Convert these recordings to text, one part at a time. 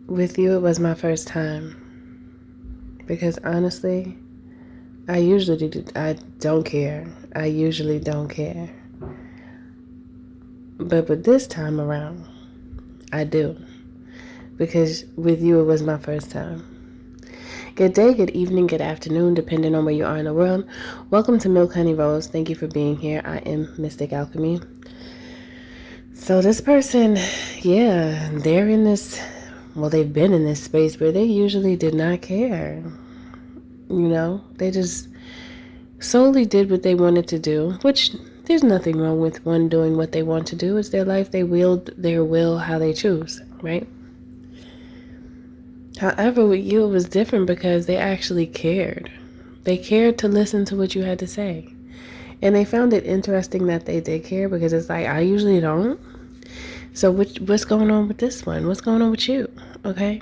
With you, it was my first time. Because honestly, I don't care. I usually don't care. But this time around, I do. Because with you, it was my first time. Good day, good evening, good afternoon, depending on where you are in the world. Welcome to Milk Honey Rose. Thank you for being here. I am Mystic Alchemy. So this person, yeah, they've been in this space where they usually did not care. They just solely did what they wanted to do, which there's nothing wrong with one doing what they want to do. It's their life. They wield their will how they choose, right? However, with you, it was different because they actually cared. They cared to listen to what you had to say. And they found it interesting that they did care because it's like, I usually don't. So what's going on with this one? What's going on with you? Okay?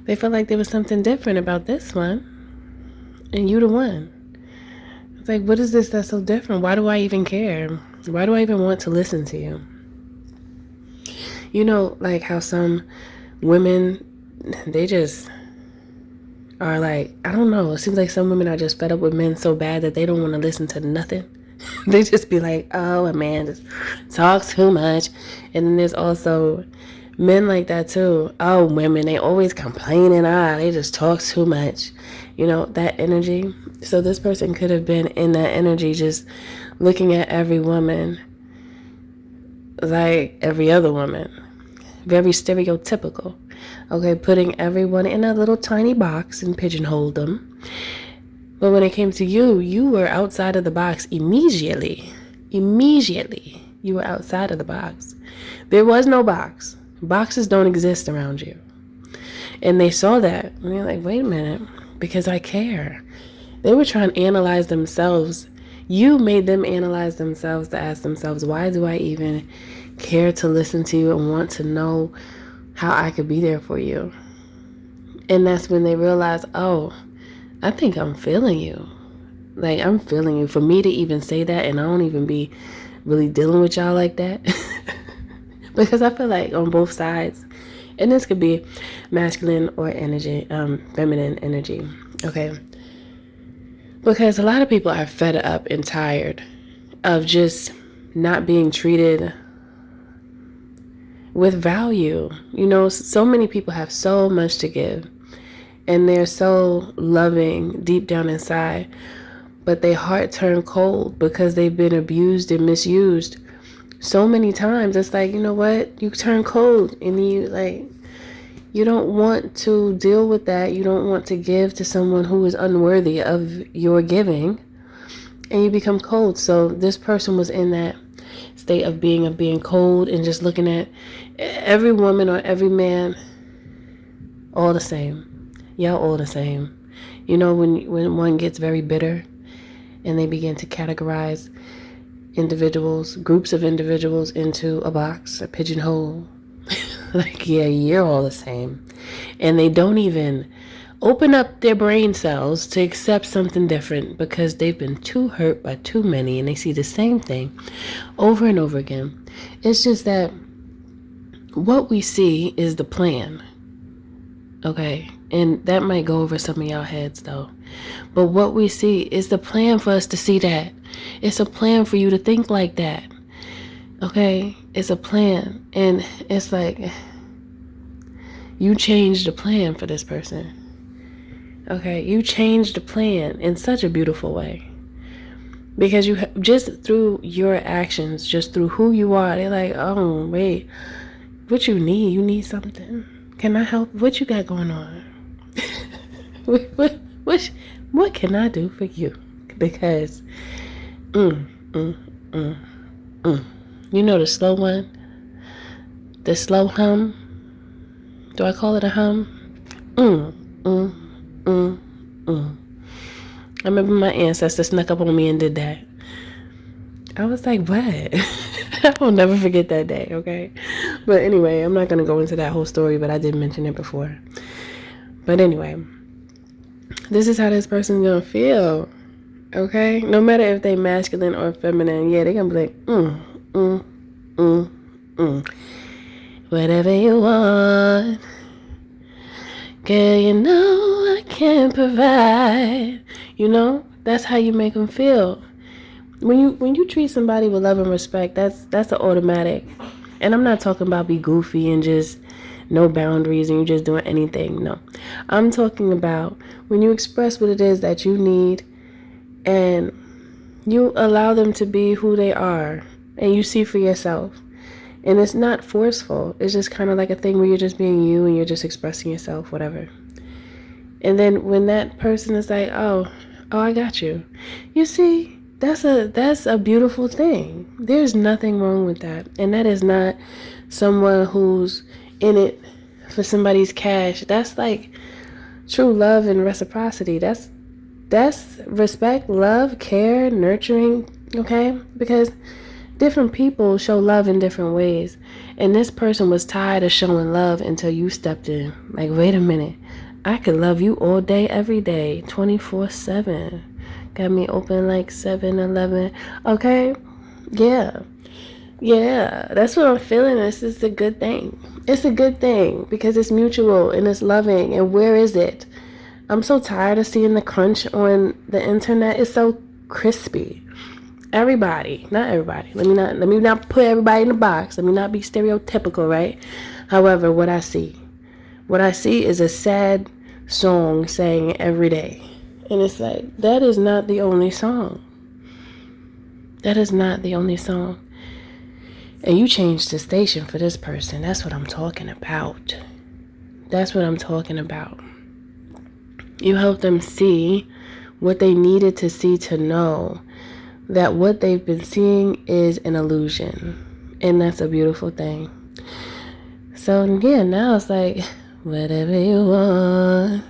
They felt like there was something different about this one. And you the one. It's like, what is this that's so different? Why do I even care? Why do I even want to listen to you? You know, like how some women, they just are like, I don't know. It seems like some women are just fed up with men so bad that they don't want to listen to nothing. They just be like, oh, a man just talks too much. And then there's also men like that too. Oh, women, they always complaining. They just talk too much. You know, that energy. So this person could have been in that energy, just looking at every woman like every other woman. Very stereotypical. Okay, putting everyone in a little tiny box and pigeonholed them. But when it came to you, you were outside of the box immediately. Immediately, you were outside of the box. There was no box. Boxes don't exist around you. And they saw that. And they're like, wait a minute, because I care. They were trying to analyze themselves. You made them analyze themselves to ask themselves, why do I even care to listen to you and want to know how I could be there for you? And that's when they realized, oh, I think I'm feeling you. Like, I'm feeling you. For me to even say that, and I don't even be really dealing with y'all like that. Because I feel like on both sides, and this could be masculine or energy, feminine energy, okay? Because a lot of people are fed up and tired of just not being treated with value. You know, so many people have so much to give, and they're so loving deep down inside, but their heart turned cold because they've been abused and misused so many times. It's like, you know what? You turn cold, and you don't want to deal with that. You don't want to give to someone who is unworthy of your giving, and you become cold. So this person was in that state of being cold and just looking at every woman or every man all the same. Y'all all the same. You know, when one gets very bitter and they begin to categorize individuals, groups of individuals into a box, a pigeonhole. Like, yeah, you're all the same. And they don't even open up their brain cells to accept something different because they've been too hurt by too many, and they see the same thing over and over again. It's just that what we see is the plan. Okay? And that might go over some of y'all heads though. But what we see is the plan for us to see that. It's a plan for you to think like that. Okay? It's a plan. And it's like, you changed the plan for this person. Okay? You changed the plan in such a beautiful way. Because you just through your actions, just through who you are, they're like, oh, wait, what you need? You need something? Can I help? What you got going on? What can I do for you? Because, you know the slow one? The slow hum? Do I call it a hum? I remember my ancestor snuck up on me and did that. I was like, what? I will never forget that day, okay? But anyway, I'm not going to go into that whole story, but I did mention it before. But anyway, this is how this person's going to feel, okay? No matter if they masculine or feminine, yeah, they're going to be like, whatever you want, Girl, you know I can provide. You know, that's how you make them feel. When you treat somebody with love and respect, that's an automatic. And I'm not talking about be goofy and just no boundaries and you just doing anything. No. I'm talking about when you express what it is that you need and you allow them to be who they are and you see for yourself. And it's not forceful. It's just kind of like a thing where you're just being you and you're just expressing yourself, whatever. And then when that person is like, oh, I got you. You see, that's a beautiful thing. There's nothing wrong with that. And that is not someone who's in it for somebody's cash. That's like true love and reciprocity. That's respect, love, care, nurturing, okay? Because different people show love in different ways. And this person was tired of showing love until you stepped in. Like, wait a minute. I could love you all day, every day, 24/7. Got me open like 7-Eleven. Okay? Yeah. Yeah. That's what I'm feeling. This is a good thing. It's a good thing because it's mutual and it's loving. And where is it? I'm so tired of seeing the crunch on the internet. It's so crispy. Everybody, not everybody. Let me not put everybody in the box. Let me not be stereotypical, right? However, what I see is a sad song sang every day. And it's like, that is not the only song. That is not the only song. And you changed the station for this person. That's what I'm talking about. That's what I'm talking about. You helped them see what they needed to see to know that what they've been seeing is an illusion. And that's a beautiful thing. So, yeah, now it's like, whatever you want.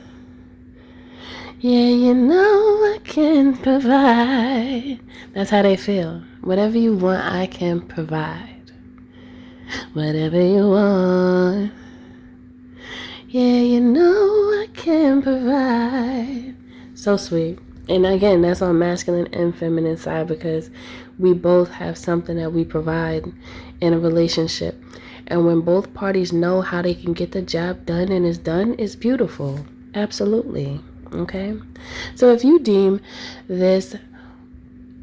Yeah, you know I can provide. That's how they feel. Whatever you want, I can provide. Whatever you want. Yeah, you know I can provide. So sweet. And again, that's on masculine and feminine side because we both have something that we provide in a relationship. And when both parties know how they can get the job done and it's done, it's beautiful. Absolutely. Okay? So if you deem this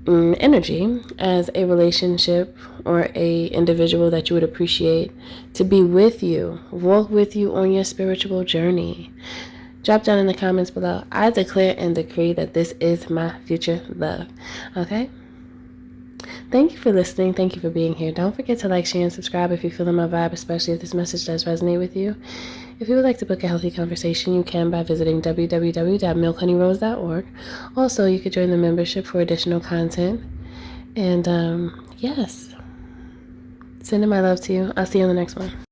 energy as a relationship or a individual that you would appreciate to be with you, walk with you on your spiritual journey, drop down in the comments below. I declare and decree that this is my future love. Okay? Thank you for listening. Thank you for being here. Don't forget to like, share, and subscribe if you're feeling my vibe, especially if this message does resonate with you. If you would like to book a healthy conversation, you can by visiting www.milkhoneyrose.org. Also, you could join the membership for additional content. And yes, sending my love to you. I'll see you on the next one.